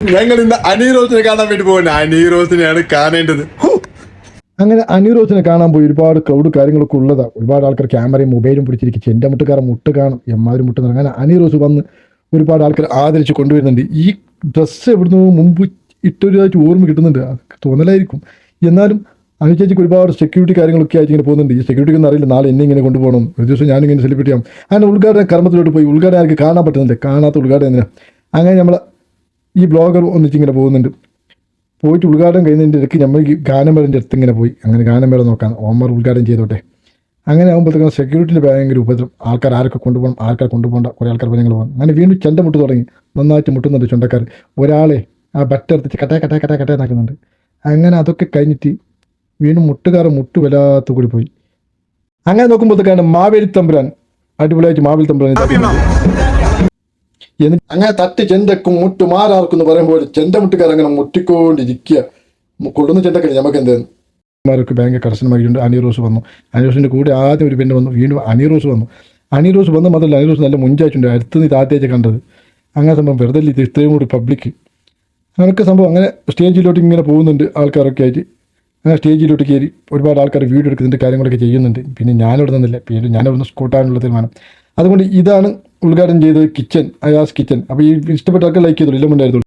ഞങ്ങൾ ഇന്ന് അനീറോസിനെ കാണാൻ വേണ്ടി പോകുന്നത്. അനീറോസിനെയാണ് കാണേണ്ടത്. അങ്ങനെ അനീറോസിനെ കാണാൻ പോയി. ഒരുപാട് ക്രൗഡ് കാര്യങ്ങളൊക്കെ ഉള്ളതാണ്. ഒരുപാട് ആൾക്കാർ ക്യാമറയും മൊബൈലും പിടിച്ചിരിക്കും. എൻ്റെ മുട്ടുകാരൻ മുട്ട് കാണും, എമ്മാതിരി മുട്ട്. അങ്ങനെ അനീറോസ് വന്ന് ഒരുപാട് ആൾക്കാർ ആദരിച്ച് കൊണ്ടുവരുന്നുണ്ട്. ഈ ഡ്രസ്സ് എവിടുന്ന് മുമ്പ് ഇട്ടൊരുതായിട്ട് ഓർമ്മ കിട്ടുന്നുണ്ട്, തോന്നലായിരിക്കും. എന്നാലും അനുചേച്ചിക്ക് ഒരുപാട് സെക്യൂരിറ്റി കാര്യങ്ങളൊക്കെ ആയിട്ട് ഇങ്ങനെ പോകുന്നുണ്ട്. ഈ സെക്യൂരിറ്റിക്ക് ഒന്നും അറിയില്ല നാളെ എന്നെ ഇങ്ങനെ കൊണ്ടുപോകണം, ഒരു ദിവസം ഞാനിങ്ങനെ സെലിബ്രേറ്റ് ചെയ്യാം. അങ്ങനെ ഉദ്ഘാടന കർമ്മത്തിലോട്ട് പോയി. ഉദ്ഘാടനം ആർക്ക് കാണാൻ പറ്റുന്നില്ല, കാണാത്ത ഉദ്ഘാടനം എന്തിനാ. അങ്ങനെ നമ്മൾ ഈ ബ്ലോഗർ ഒന്നിച്ചിങ്ങനെ പോകുന്നുണ്ട്. പോയിട്ട് ഉദ്ഘാടനം കഴിയുന്നതിൻ്റെ ഇടയ്ക്ക് നമ്മൾ ഈ ഗാനമേളൻ്റെ അടുത്ത് ഇങ്ങനെ പോയി. അങ്ങനെ ഗാനമേള നോക്കാൻ ഓമർ ഉദ്ഘാടനം ചെയ്തോട്ടെ. അങ്ങനെ ആകുമ്പോഴത്തേക്കും സെക്യൂരിറ്റിൻ്റെ ഭയങ്കര ഉപദ്രവം. ആൾക്കാർ ആരൊക്കെ കൊണ്ടുപോകണം, ആൾക്കാർ കൊണ്ടുപോകേണ്ട, കുറേ ആൾക്കാർ പറഞ്ഞങ്ങൾ പോകണം. അങ്ങനെ വീണ്ടും ചെണ്ട മുട്ട് തുടങ്ങി. നന്നായിട്ട് മുട്ടുന്നുണ്ട് ചുണ്ടക്കാർ. ഒരാളെ ആ ബട്ടെടുത്തിട്ട് കട്ടേ നാക്കുന്നുണ്ട്. അങ്ങനെ അതൊക്കെ കഴിഞ്ഞിട്ട് വീണ്ടും മുട്ടുകാരൻ മുട്ട് വല്ലാത്ത കൂടി പോയി. അങ്ങനെ നോക്കുമ്പോഴത്തേക്കാണ് മാവേലി തമ്പുരാൻ അടിപൊളിയായിട്ട് മാവേലി തമ്പുരാൻ അങ്ങനെ തട്ടി ചെണ്ടക്കും മുട്ട് മാറാർക്കെന്ന് പറയുമ്പോൾ ചെണ്ട മുട്ടുകാർ അങ്ങനെ മുട്ടിക്കൊണ്ടിരിക്കുക. കൊള്ളുന്ന ചെണ്ടക്കല്ലേ നമുക്ക് എന്തായാലും ഭയങ്കര കർശനമായിട്ടുണ്ട്. അനീറോസ് വന്നു. അനീറോസിൻ്റെ കൂടെ ആദ്യം ഒരു പെണ്ണ് വന്നു. വീണ്ടും അനീറോസ് വന്നു. അനീറോസ് വന്ന് മാത്രമല്ല, അനീറോസ് നല്ല മുഞ്ചായിട്ടുണ്ട്. അടുത്തുനിന്ന് ഇത് ആദ്യമായിട്ട് കണ്ടത്. അങ്ങനെ സംഭവം വെറുതെ ഇത്രയും കൂടി പബ്ലിക് അങ്ങനെയൊക്കെ സംഭവം. അങ്ങനെ സ്റ്റേജിലോട്ട് ഇങ്ങനെ പോകുന്നുണ്ട് ആൾക്കാരൊക്കെ ആയിട്ട്. അങ്ങനെ സ്റ്റേജിലോട്ട് കയറി ഒരുപാട് ആൾക്കാർ വീഡിയോ എടുക്കുന്നുണ്ട്, കാര്യങ്ങളൊക്കെ ചെയ്യുന്നുണ്ട്. പിന്നെ ഞാനിവിടെ നിന്നില്ല, പിന്നെ ഞാനിവിടെ സ്കൂട്ടാനുള്ള തീരുമാനം. അതുകൊണ്ട് ഇതാണ് ഉദ്ഘാടനം ചെയ്തത് കിച്ചൺ, അയാസ് കിച്ചൺ. അപ്പോൾ ഈ ഇഷ്ടപ്പെട്ട ആൾക്കാർ ലൈക്ക് ചെയ്തോളൂ, ഇല്ല ഉണ്ടായിരുന്നുള്ളൂ.